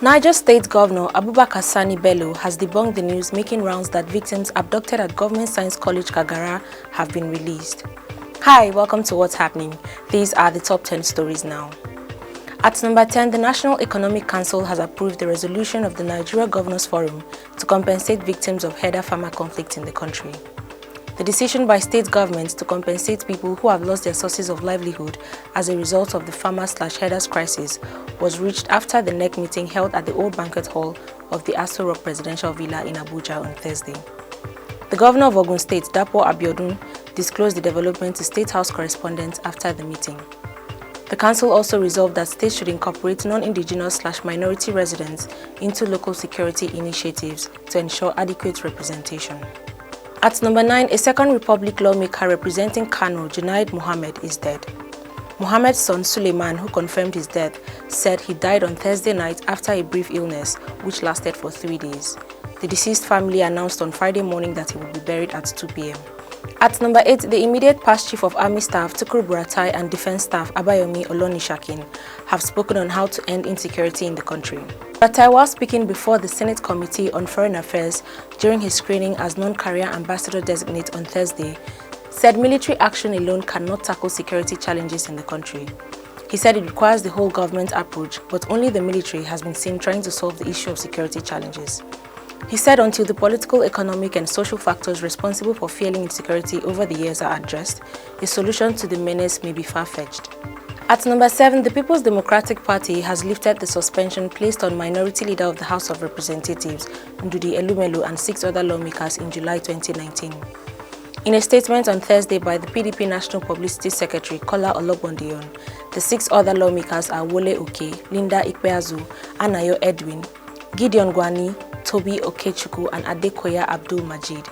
Niger State Governor Abubakar Sani Bello has debunked the news making rounds that victims abducted at Government Science College Kagara have been released. Hi, welcome to What's Happening. These are the top 10 stories now. At number 10, the National Economic Council has approved the resolution of the Nigeria Governors Forum to compensate victims of herder-farmer conflict in the country. The decision by state governments to compensate people who have lost their sources of livelihood as a result of the farmer/herders crisis was reached after the NEC meeting held at the old banquet hall of the Aso Rock Presidential Villa in Abuja on Thursday. The governor of Ogun State, Dapo Abiodun, disclosed the development to State House correspondents after the meeting. The council also resolved that states should incorporate non-indigenous/minority residents into local security initiatives to ensure adequate representation. At number 9, a Second Republic lawmaker representing Kano, Junaid Mohammed, is dead. Mohammed's son Suleiman, who confirmed his death, said he died on Thursday night after a brief illness which lasted for 3 days. The deceased family announced on Friday morning that he would be buried at 2 p.m. At number 8, the immediate past Chief of Army Staff Tukur Buratai and Defense Staff Abayomi Olonishakin have spoken on how to end insecurity in the country. Buratai, while speaking before the Senate Committee on Foreign Affairs during his screening as non-career ambassador designate on Thursday, said military action alone cannot tackle security challenges in the country. He said it requires the whole government approach, but only the military has been seen trying to solve the issue of security challenges. He said until the political, economic and social factors responsible for fueling insecurity over the years are addressed, a solution to the menace may be far-fetched. At number 7, the People's Democratic Party has lifted the suspension placed on Minority Leader of the House of Representatives, Ndudi Elumelu, and 6 other lawmakers in July 2019. In a statement on Thursday by the PDP National Publicity Secretary, Kola Olobondiyon, the 6 other lawmakers are Wole Oke, Linda Ikpeazu, Anayo Edwin, Gideon Gwani, Toby Okechukwu, and Adekoya Abdul Majid.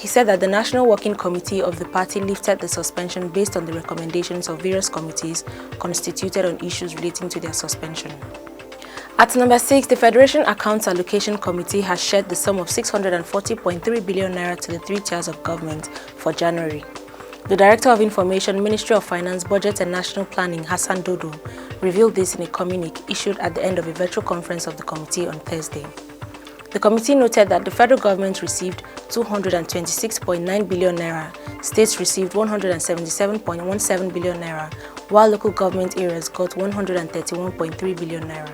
He said that the National Working Committee of the party lifted the suspension based on the recommendations of various committees constituted on issues relating to their suspension. At number 6, the Federation Accounts Allocation Committee has shared the sum of 640.3 billion naira to the 3 tiers of government for January. The Director of Information, Ministry of Finance, Budget and National Planning, Hassan Dodo, revealed this in a communique issued at the end of a virtual conference of the committee on Thursday. The committee noted that the federal government received 226.9 billion naira, states received 177.17 billion naira, while local government areas got 131.3 billion naira.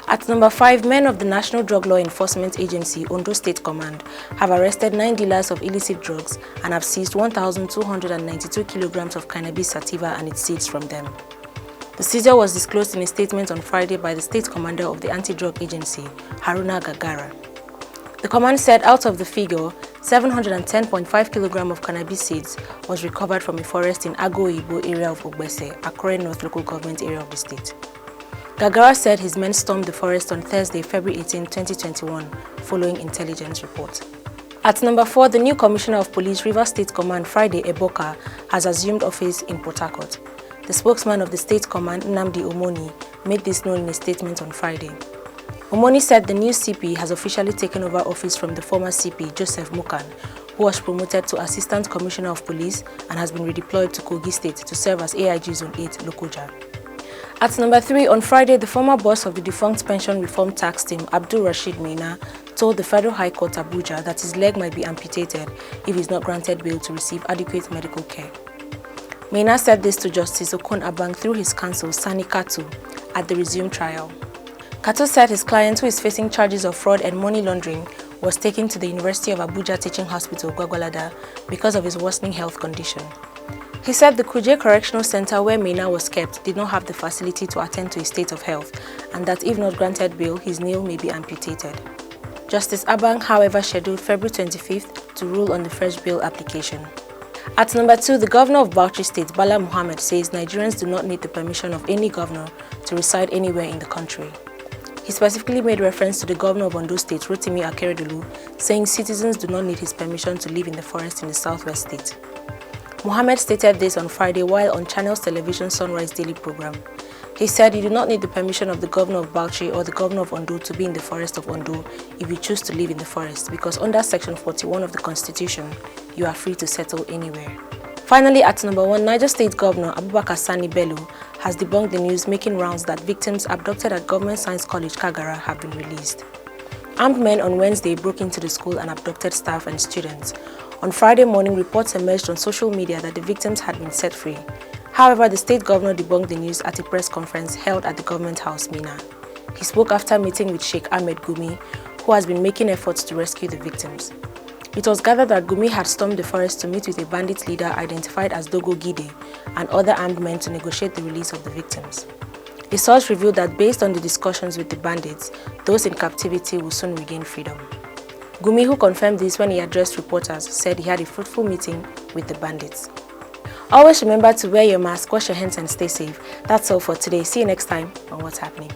At number 5, men of the National Drug Law Enforcement Agency, Ondo State Command, have arrested 9 dealers of illicit drugs and have seized 1,292 kilograms of cannabis sativa and its seeds from them. The seizure was disclosed in a statement on Friday by the State Commander of the Anti-Drug Agency, Haruna Gagara. The command said out of the figure, 710.5 kilograms of cannabis seeds was recovered from a forest in Ago-Ibo area of Ogbese, Akure North local government area of the state. Gagara said his men stormed the forest on Thursday, February 18, 2021, following intelligence report. At number 4, the new Commissioner of Police, Rivers State Command, Friday Eboka, has assumed office in Port Harcourt. The spokesman of the State Command, Nnamdi Omoni, made this known in a statement on Friday. Omoni said the new CP has officially taken over office from the former CP, Joseph Mokan, who was promoted to Assistant Commissioner of Police and has been redeployed to Kogi State to serve as AIG Zone 8 Lokoja. At number 3, on Friday, the former boss of the defunct pension reform tax team, Abdul Rashid Maina, told the Federal High Court Abuja that his leg might be amputated if he is not granted bail to receive adequate medical care. Maina said this to Justice Okon Abang through his counsel, Sani Katu, at the resumed trial. Katu said his client, who is facing charges of fraud and money laundering, was taken to the University of Abuja Teaching Hospital, Gwagwalada, because of his worsening health condition. He said the Kuje Correctional Center where Maina was kept did not have the facility to attend to his state of health, and that if not granted bail, his nail may be amputated. Justice Abang, however, scheduled February 25th to rule on the fresh bail application. At number 2, the governor of Bauchi State, Bala Muhammad, says Nigerians do not need the permission of any governor to reside anywhere in the country. He specifically made reference to the governor of Ondo State, Rotimi Akeredolu, saying citizens do not need his permission to live in the forest in the southwest state. Mohammed stated this on Friday while on Channels Television Sunrise Daily program. He said you do not need the permission of the governor of Bauchi or the governor of Ondo to be in the forest of Ondo if you choose to live in the forest, because under Section 41 of the Constitution, you are free to settle anywhere. Finally, at number 1, Niger State Governor Abubakar Sani Bello has debunked the news making rounds that victims abducted at Government Science College Kagara have been released. Armed men on Wednesday broke into the school and abducted staff and students. On Friday morning, reports emerged on social media that the victims had been set free. However, the state governor debunked the news at a press conference held at the Government House, Mina. He spoke after meeting with Sheikh Ahmed Gumi, who has been making efforts to rescue the victims. It was gathered that Gumi had stormed the forest to meet with a bandit leader identified as Dogo Gide and other armed men to negotiate the release of the victims. A source revealed that based on the discussions with the bandits, those in captivity will soon regain freedom. Gumi, who confirmed this when he addressed reporters, said he had a fruitful meeting with the bandits. Always remember to wear your mask, wash your hands and stay safe. That's all for today. See you next time on What's Happening.